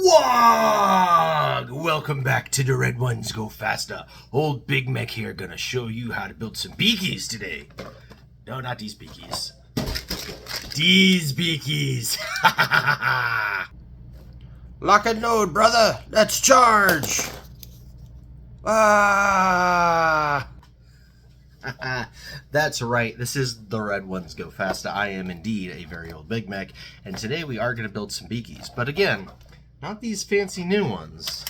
Wog! Welcome back to the Red Ones Go Faster. Old Big Mek here, gonna show you how to build some beakies today. No, not these beakies. These beakies. Lock and load, brother. Let's charge. That's right, this is the Red Ones Go Faster. I am indeed a very old Big Mek, and today we are gonna build some beakies. But again, not these fancy new ones.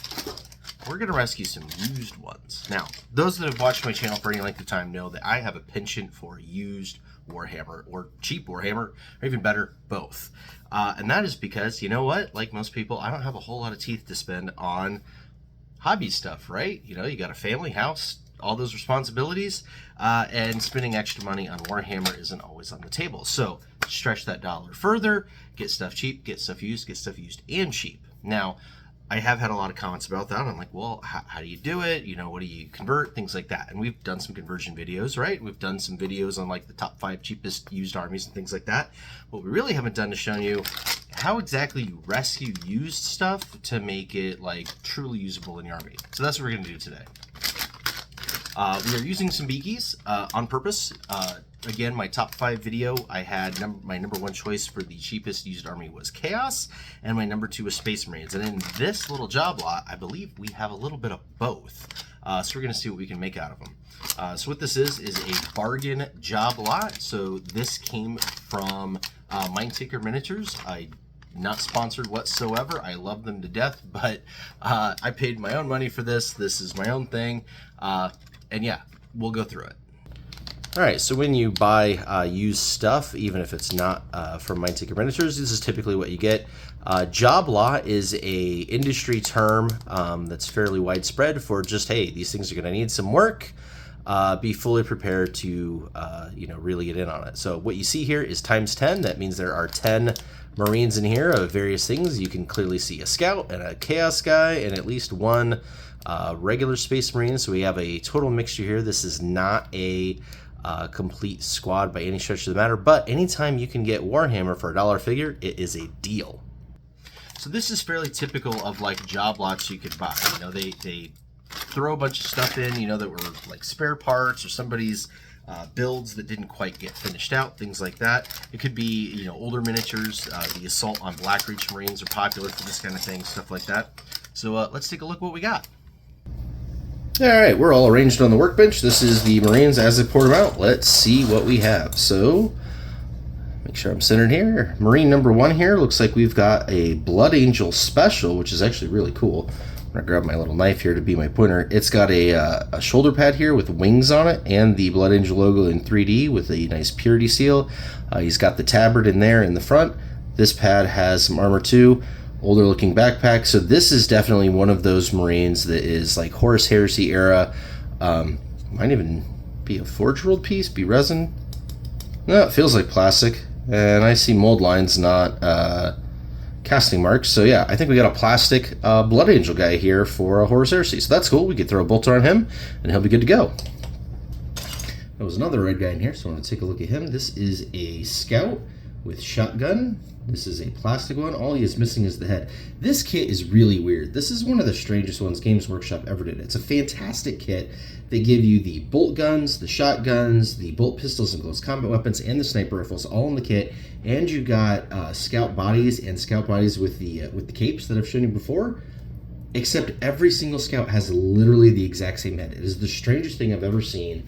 We're going to rescue some used ones. Now, those that have watched my channel for any length of time know that I have a penchant for used Warhammer, or cheap Warhammer, or even better, both. And that is because, you know what? Like most people, I don't have a whole lot of teeth to spend on hobby stuff, right? You know, you got a family, house, all those responsibilities, and spending extra money on Warhammer isn't always on the table. So, stretch that dollar further, get stuff cheap, get stuff used and cheap. Now, I have had a lot of comments about that. I'm like, well, how do you do it? You know, what do you convert? Things like that. And we've done some conversion videos, right? We've done some videos on like the top 5 cheapest used armies and things like that. What we really haven't done is shown you how exactly you rescue used stuff to make it like truly usable in your army. So that's what we're going to do today. We are using some beakies on purpose. Again, my top 5 video, I had my number 1 choice for the cheapest used army was Chaos, and my number 2 was Space Marines. And in this little job lot, I believe we have a little bit of both. So we're going to see what we can make out of them. So what this is a bargain job lot. So this came from Mindtaker Miniatures. Not sponsored whatsoever. I love them to death, but I paid my own money for this. This is my own thing. And yeah, we'll go through it. Alright, so when you buy used stuff, even if it's not from Mindtaker Miniatures, this is typically what you get. Job lot is a industry term that's fairly widespread for just, hey, these things are going to need some work. Be fully prepared to, really get in on it. So what you see here is times 10. That means there are 10 Marines in here of various things. You can clearly see a Scout and a Chaos guy and at least one regular Space Marine. So we have a total mixture here. This is not a complete squad by any stretch of the matter, but anytime you can get Warhammer for a dollar figure, it is a deal. So this is fairly typical of like job lots you could buy. You know, they throw a bunch of stuff in, you know, that were like spare parts or somebody's builds that didn't quite get finished out, things like that. It could be, you know, older miniatures. The Assault on Blackreach Marines are popular for this kind of thing, stuff like that. So let's take a look what we got. Alright, we're all arranged on the workbench. This is the Marines as they poured them out. Let's see what we have. So, make sure I'm centered here. Marine number 1 here, looks like we've got a Blood Angel Special, which is actually really cool. I'm going to grab my little knife here to be my pointer. It's got a shoulder pad here with wings on it and the Blood Angel logo in 3D with a nice purity seal. He's got the tabard in there in the front. This pad has some armor too. Older looking backpack. So this is definitely one of those Marines that is like Horus Heresy era. Might even be a forge rolled piece, be resin. No, it feels like plastic. And I see mold lines, not casting marks. So yeah, I think we got a plastic Blood Angel guy here for a Horus Heresy. So that's cool. We could throw a bolter on him and he'll be good to go. There was another red guy in here, so I want to take a look at him. This is a Scout with shotgun. This is a plastic one. All he is missing is the head. This kit is really weird. This is one of the strangest ones Games Workshop ever did. It's a fantastic kit. They give you the bolt guns, the shotguns, the bolt pistols and close combat weapons, and the sniper rifles all in the kit. And you got scout bodies and scout bodies with the capes that I've shown you before. Except every single scout has literally the exact same head. It is the strangest thing I've ever seen.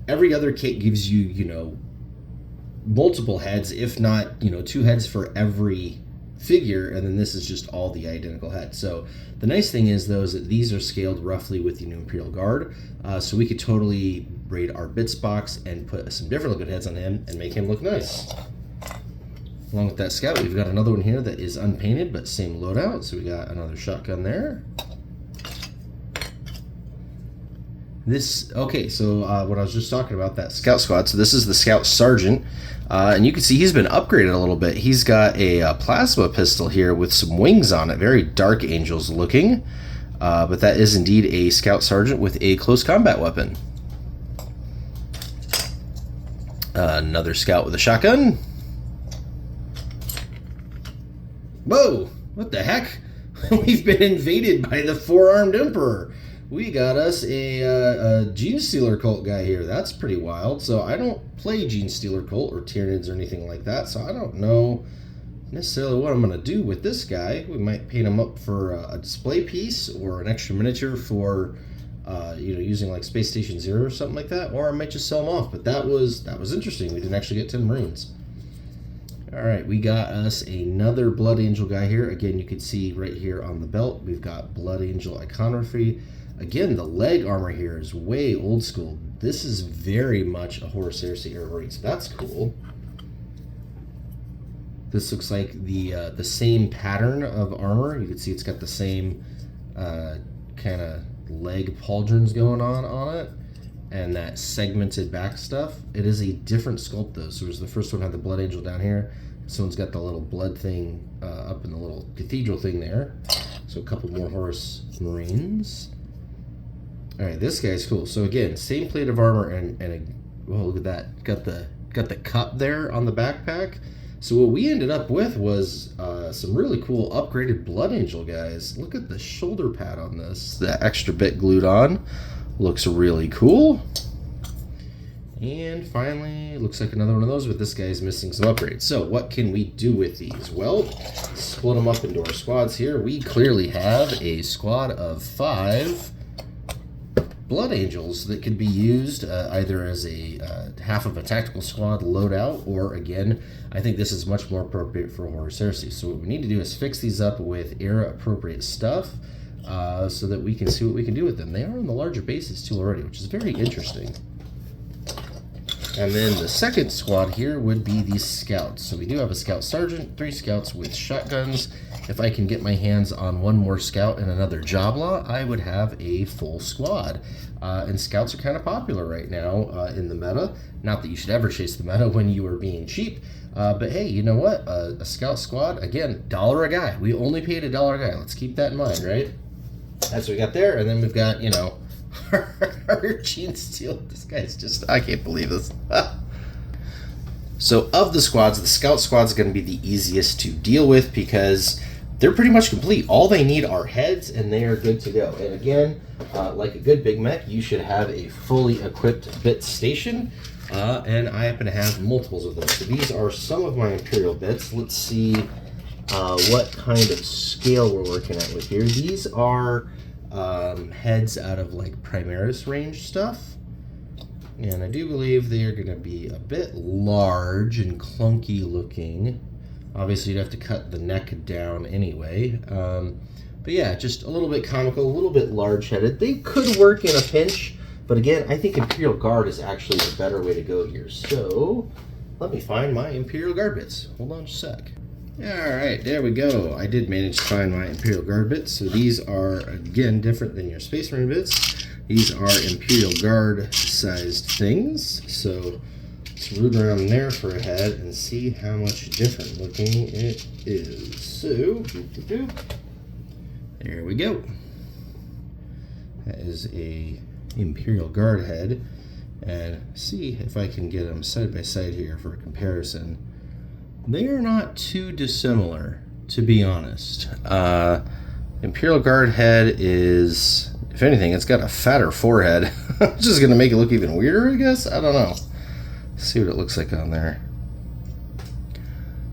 Every other kit gives you, you know, multiple heads, if not, you know, 2 heads for every figure, and then this is just all the identical heads. So the nice thing is, though, is that these are scaled roughly with the new Imperial Guard, so we could totally raid our bits box and put some different looking heads on him and make him look nice. Along with that Scout, we've got another one here that is unpainted, but same loadout, so we got another shotgun there. Okay, so what I was just talking about, that Scout Squad, so this is the Scout Sergeant, and you can see he's been upgraded a little bit. He's got a plasma pistol here with some wings on it, very Dark Angels looking, but that is indeed a Scout Sergeant with a close combat weapon. Another Scout with a shotgun. Whoa, what the heck? We've been invaded by the four-armed emperor. We got us a Gene Stealer cult guy here. That's pretty wild. So I don't play Gene Stealer cult or Tyranids or anything like that, so I don't know necessarily what I'm going to do with this guy. We might paint him up for a display piece or an extra miniature for using like Space Station Zero or something like that, or I might just sell him off. But that was interesting. We didn't actually get 10 Marines. All right, we got us another Blood Angel guy here. Again, you can see right here on the belt, we've got Blood Angel iconography. Again, the leg armor here is way old school. This is very much a Horus Heresy era Marine, so that's cool. This looks like the same pattern of armor. You can see it's got the same kind of leg pauldrons going on it, and that segmented back stuff. It is a different sculpt though. So the first one had the Blood Angel down here. This one's got the little blood thing up in the little cathedral thing there. So a couple more Horus Marines. All right, this guy's cool. So again, same plate of armor and look at that. Got the cup there on the backpack. So what we ended up with was some really cool upgraded Blood Angel guys. Look at the shoulder pad on this. That extra bit glued on. Looks really cool. And finally, looks like another one of those, but this guy's missing some upgrades. So what can we do with these? Well, split them up into our squads here. We clearly have a squad of 5 Blood Angels that could be used either as a half of a tactical squad loadout, or again, I think this is much more appropriate for Horus Heresy. So what we need to do is fix these up with era appropriate stuff so that we can see what we can do with them. They are on the larger bases too already, which is very interesting. And then the second squad here would be the scouts. So we do have a scout sergeant, 3 scouts with shotguns. If I can get my hands on one more scout and another Jabla, I would have a full squad. And scouts are kind of popular right now in the meta. Not that you should ever chase the meta when you are being cheap. But hey, you know what? A scout squad, again, $1 a guy. We only paid $1 a guy. Let's keep that in mind, right? That's what we got there. And then we've got, our Gene Steel. This guy's just, I can't believe this. So of the squads, the scout squad is going to be the easiest to deal with because they're pretty much complete. All they need are heads and they are good to go. And again, like a good Big Mek, you should have a fully equipped bit station. And I happen to have multiples of them. So these are some of my Imperial bits. Let's see what kind of scale we're working at with here. These are heads out of like Primaris range stuff. And I do believe they are going to be a bit large and clunky looking. Obviously, you'd have to cut the neck down anyway. But yeah, just a little bit comical, a little bit large-headed. They could work in a pinch, but again, I think Imperial Guard is actually the better way to go here. So let me find my Imperial Guard bits. Hold on just a sec. Alright, there we go. I did manage to find my Imperial Guard bits. So these are, again, different than your Space Marine bits. These are Imperial Guard sized things. So let's root around there for a head and see how much different looking it is. So, there we go. That is a Imperial Guard head. And see if I can get them side by side here for a comparison. They are not too dissimilar, to be honest. Imperial Guard head is, if anything, it's got a fatter forehead. Which is going to make it look even weirder, I guess? I don't know. Let's see what it looks like on there.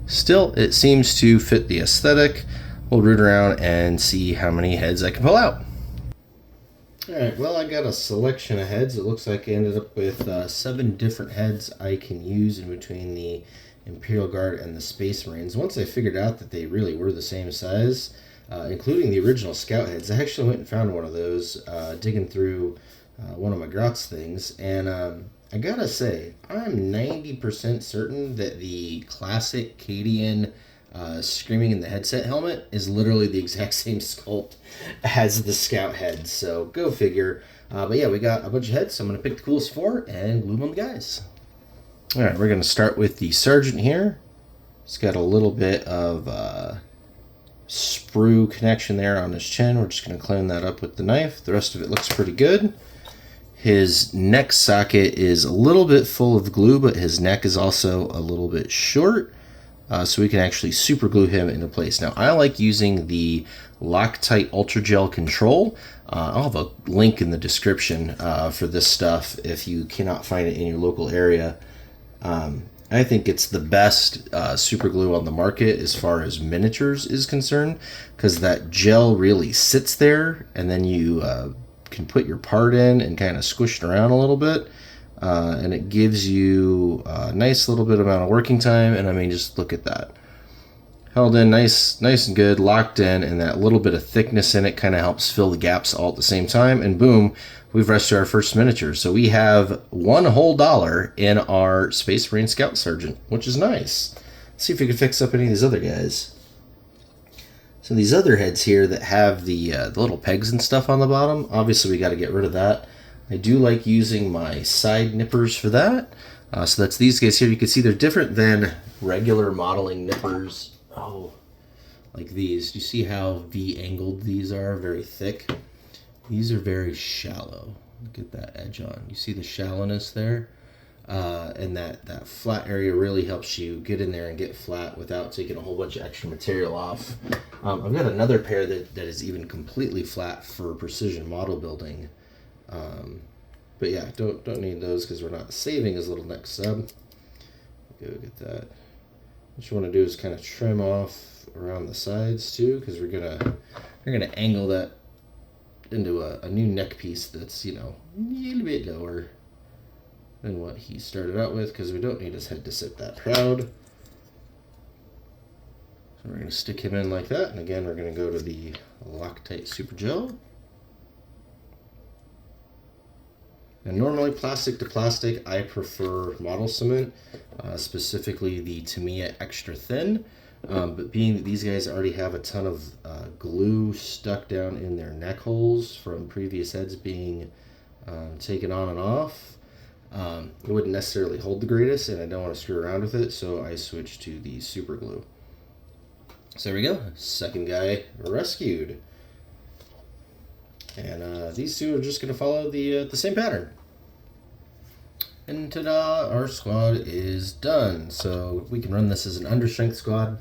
Still, it seems to fit the aesthetic. We'll root around and see how many heads I can pull out. Alright, well, I got a selection of heads. It looks like I ended up with 7 different heads I can use in between the Imperial Guard and the Space Marines. Once I figured out that they really were the same size, including the original scout heads, I actually went and found one of those, digging through one of my Grotz things, and I gotta say, I'm 90% certain that the classic Cadian Screaming in the Headset helmet is literally the exact same sculpt as the scout head, so go figure. But yeah, we got a bunch of heads, so I'm going to pick the coolest 4 and glue them on the guys. Alright, we're going to start with the Sergeant here. He's got a little bit of sprue connection there on his chin. We're just going to clean that up with the knife. The rest of it looks pretty good. His neck socket is a little bit full of glue, but his neck is also a little bit short. so we can actually super glue him into place. Now, I like using the Loctite Ultra Gel Control. I'll have a link in the description for this stuff if you cannot find it in your local area. I think it's the best super glue on the market as far as miniatures is concerned, because that gel really sits there, and then you can put your part in and kind of squish it around a little bit, and it gives you a nice little bit amount of working time. And I mean, just look at that. Held in nice and good, locked in, and that little bit of thickness in it kind of helps fill the gaps all at the same time, and boom, we've rescued our first miniature. So we have $1 whole in our Space Marine Scout Sergeant, which is nice. Let's see if we can fix up any of these other guys. So these other heads here that have the little pegs and stuff on the bottom, obviously we got to get rid of that. I do like using my side nippers for that. So that's these guys here. You can see they're different than regular modeling nippers. Oh, like these. Do you see how V-angled these are? Very thick. These are very shallow. Look at that edge on. You see the shallowness there? And that flat area really helps you get in there and get flat without taking a whole bunch of extra material off. I've got another pair that is even completely flat for precision model building. But yeah, don't need those because we're not saving his little neck sub. Go get that. What you want to do is kind of trim off around the sides too, because we're gonna angle that into a new neck piece that's, you know, a little bit lower than what he started out with, because we don't need his head to sit that proud. So we're going to stick him in like that, and again we're going to go to the Loctite Super Gel. And normally plastic to plastic, I prefer model cement, specifically the Tamiya Extra Thin. But being that these guys already have a ton of glue stuck down in their neck holes from previous heads being taken on and off, it wouldn't necessarily hold the greatest, and I don't want to screw around with it, so I switched to the super glue. So there we go, second guy rescued. And these two are just going to follow the same pattern. And ta-da, our squad is done. So we can run this as an understrength squad.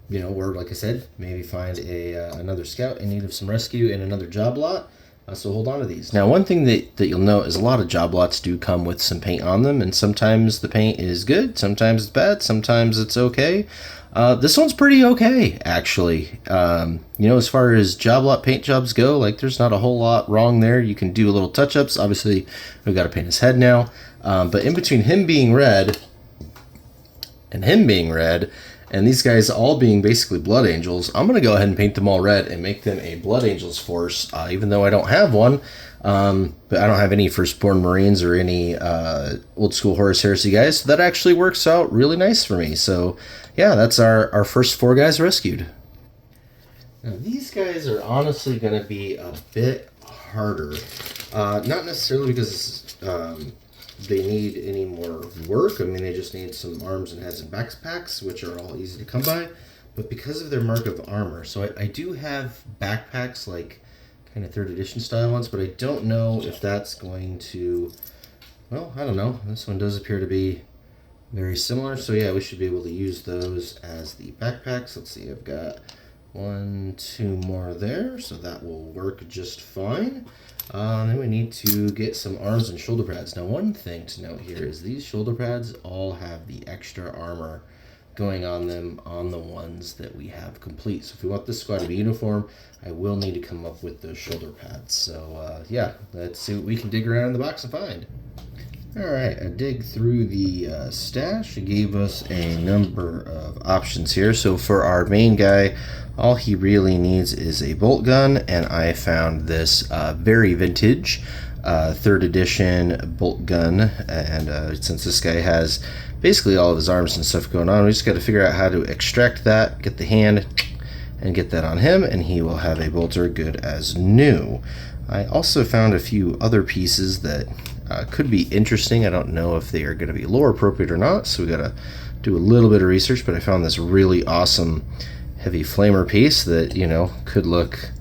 You know, or like I said, maybe find another scout in need of some rescue in another job lot. So hold on to these. Now, one thing that you'll note is a lot of job lots do come with some paint on them, and sometimes the paint is good, sometimes it's bad, sometimes it's okay. This one's pretty okay, actually. You know, as far as job lot paint jobs go, like, there's not a whole lot wrong there. You can do a little touch-ups. Obviously, we've got to paint his head now. But in between him being red and him being red, and these guys all being basically Blood Angels, I'm going to go ahead and paint them all red and make them a Blood Angels force, even though I don't have one. But I don't have any Firstborn Marines or any old school Horus Heresy guys, so that actually works out really nice for me. So yeah, that's our first 4 guys rescued. Now these guys are honestly going to be a bit harder. Not necessarily because they need any more work. I mean, they just need some arms and heads and backpacks, which are all easy to come by, but because of their mark of armor. So I do have backpacks, like kind of 3rd edition style ones, but I don't know if that's going to, well, I don't know. This one does appear to be very similar, so yeah, we should be able to use those as the backpacks. Let's see, I've got 1, 2 more there, so that will work just fine. Then we need to get some arms and shoulder pads. Now, one thing to note here is these shoulder pads all have the extra armor going on them on the ones that we have complete. So if we want this squad to be uniform, I will need to come up with those shoulder pads. So yeah, let's see what we can dig around in the box and find. Alright, I dig through the stash. It gave us a number of options here. So for our main guy, all he really needs is a bolt gun, and I found this very vintage 3rd edition bolt gun. And since this guy has basically all of his arms and stuff going on, we just got to figure out how to extract that, get the hand, and get that on him, and he will have a bolter good as new. I also found a few other pieces that could be interesting. I don't know if they are going to be lore appropriate or not, so we got to do a little bit of research, but I found this really awesome heavy flamer piece that, you know, could look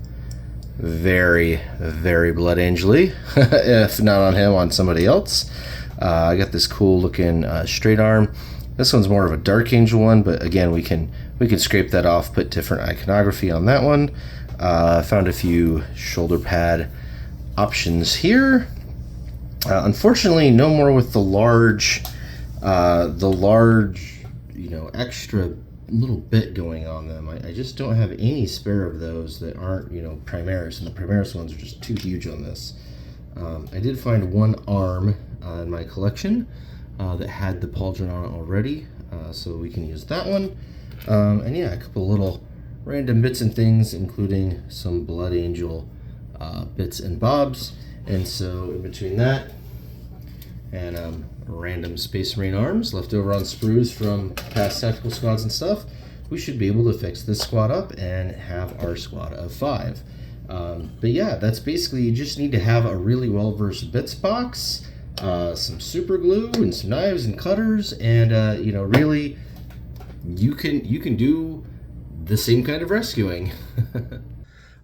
very, very Blood Angel-y, if not on him, on somebody else. I got this cool looking straight arm. This one's more of a Dark Angel one, but again, we can scrape that off, put different iconography on that one. Found a few shoulder pad options here. Unfortunately, no more with the large, extra little bit going on them. I just don't have any spare of those that aren't, Primaris, and the Primaris ones are just too huge on this. I did find one arm in my collection that had the pauldron on it already, so we can use that one. And yeah, a couple little random bits and things, including some Blood Angel bits and bobs. And so in between that and random Space Marine arms left over on sprues from past tactical squads and stuff, we should be able to fix this squad up and have our squad of 5. But yeah, that's basically, you just need to have a really well-versed bits box, some super glue and some knives and cutters, and really you can do the same kind of rescuing.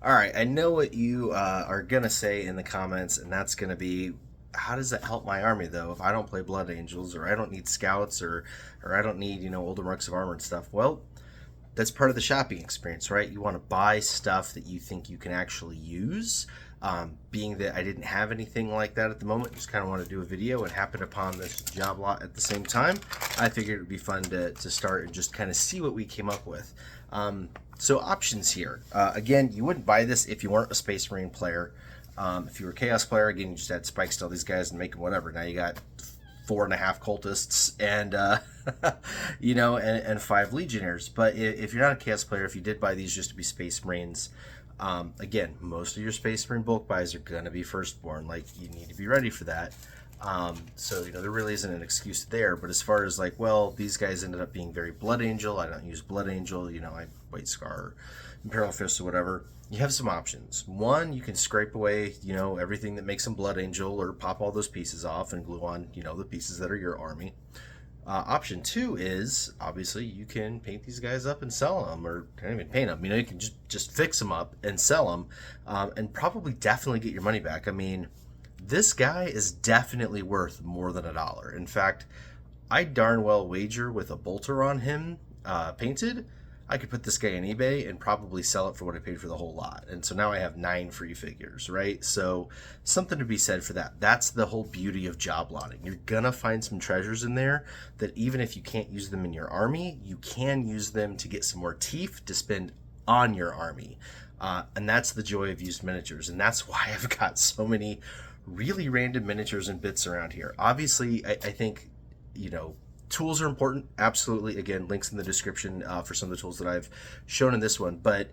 All right, I know what you are gonna say in the comments, and that's gonna be, how does that help my army though if I don't play Blood Angels, or I don't need scouts, or I don't need older marks of armor and stuff? Well, that's part of the shopping experience, right? You want to buy stuff that you think you can actually use. Being that I didn't have anything like that at the moment, just kind of want to do a video and happened upon this job lot at the same time, I figured it would be fun to start and just kind of see what we came up with. So options here. Again, you wouldn't buy this if you weren't a Space Marine player. If you were a Chaos player, again, you just add spikes to all these guys and make them whatever. Now you got 4.5 cultists and and 5 legionnaires. But if you're not a Chaos player, if you did buy these just to be Space Marines, again, most of your Space Marine bulk buys are going to be firstborn. Like, you need to be ready for that. So there really isn't an excuse there. But as far as like, well, these guys ended up being very Blood Angel, I don't use Blood Angel, I White Scar, Imperial Fist, or whatever. You have some options. One, you can scrape away, everything that makes them Blood Angel, or pop all those pieces off and glue on, the pieces that are your army. Option 2 is, obviously, you can paint these guys up and sell them, or can't even paint them. You can just fix them up and sell them, and probably definitely get your money back. I mean, this guy is definitely worth more than $1. In fact, I darn well wager with a bolter on him painted, I could put this guy on eBay and probably sell it for what I paid for the whole lot. And so now I have 9 free figures, right? So something to be said for that. That's the whole beauty of job lotting. You're gonna find some treasures in there that even if you can't use them in your army, you can use them to get some more teeth to spend on your army. And that's the joy of used miniatures. And that's why I've got so many really random miniatures and bits around here. Obviously, I think, tools are important, absolutely. Again, links in the description for some of the tools that I've shown in this one. But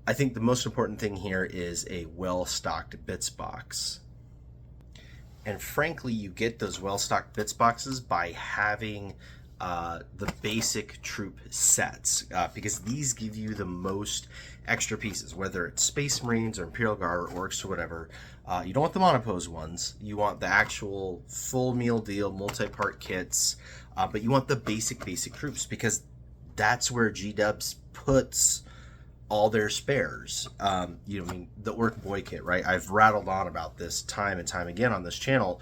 I think the most important thing here is a well-stocked bits box. And frankly, you get those well-stocked bits boxes by having the basic troop sets, because these give you the most extra pieces, whether it's Space Marines or Imperial Guard or Orcs or whatever. You don't want the monopose ones. You want the actual full meal deal, multi-part kits, but you want the basic troops, because that's where G-Dubs puts all their spares. The Orc Boy kit, right? I've rattled on about this time and time again on this channel.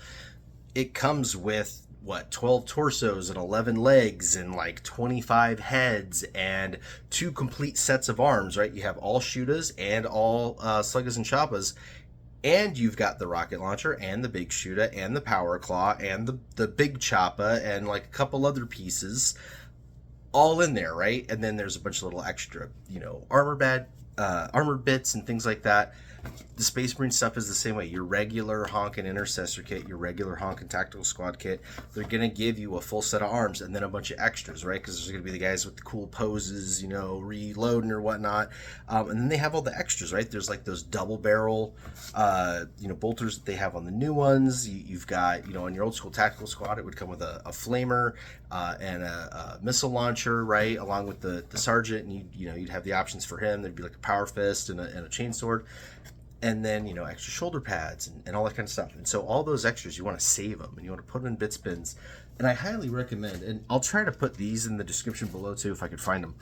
It comes with, 12 torsos and 11 legs and like 25 heads and 2 complete sets of arms, right? You have all shootas and all sluggas and choppas, and you've got the rocket launcher and the big shooter and the power claw and the big choppa and like a couple other pieces all in there, right? And then there's a bunch of little extra, armor bits and things like that. The Space Marine stuff is the same way. Your regular Honkin Intercessor kit, your regular Honkin Tactical Squad kit, they're going to give you a full set of arms and then a bunch of extras, right? Because there's going to be the guys with the cool poses, reloading or whatnot. And then they have all the extras, right? There's like those double barrel, bolters that they have on the new ones. You've got, on your old school Tactical Squad, it would come with a flamer and a missile launcher, right? Along with the sergeant, and you'd have the options for him. There'd be like a power fist and a chainsword. And then, extra shoulder pads and all that kind of stuff. And so all those extras, you want to save them and you want to put them in bits bins. And I highly recommend, and I'll try to put these in the description below too if I could find them.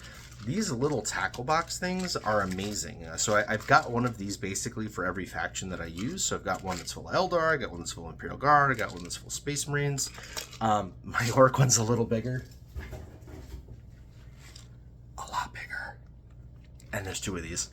These little tackle box things are amazing. So I've got one of these basically for every faction that I use. So I've got one that's full of Eldar, I got one that's full of Imperial Guard, I got one that's full of Space Marines. My Orc one's a little bigger. And there's 2 of these.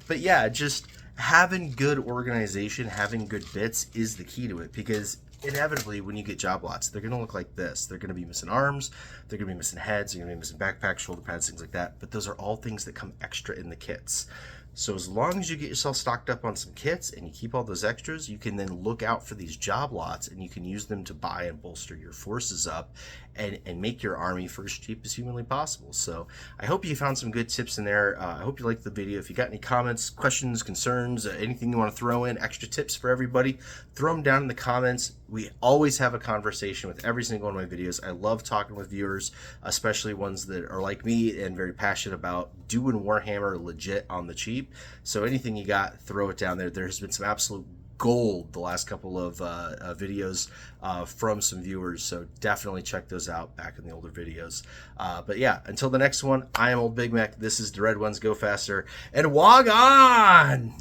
But yeah, just having good organization, having good bits is the key to it, because inevitably when you get job lots, they're going to look like this. They're going to be missing arms, they're going to be missing heads, they're going to be missing backpacks, shoulder pads, things like that. But those are all things that come extra in the kits. So as long as you get yourself stocked up on some kits and you keep all those extras, you can then look out for these job lots, and you can use them to buy and bolster your forces up and make your army for as cheap as humanly possible. So I hope you found some good tips in there. I hope you liked the video. If you got any comments, questions, concerns, anything you want to throw in, extra tips for everybody, throw them down in the comments. We always have a conversation with every single one of my videos. I love talking with viewers, especially ones that are like me and very passionate about doing Warhammer legit on the cheap. So anything you got, throw it down there. There's been some absolute gold the last couple of videos from some viewers, so definitely check those out back in the older videos. But yeah, until the next one, I am Old Big Mek. This is the Red Ones Go Faster, and Wog on!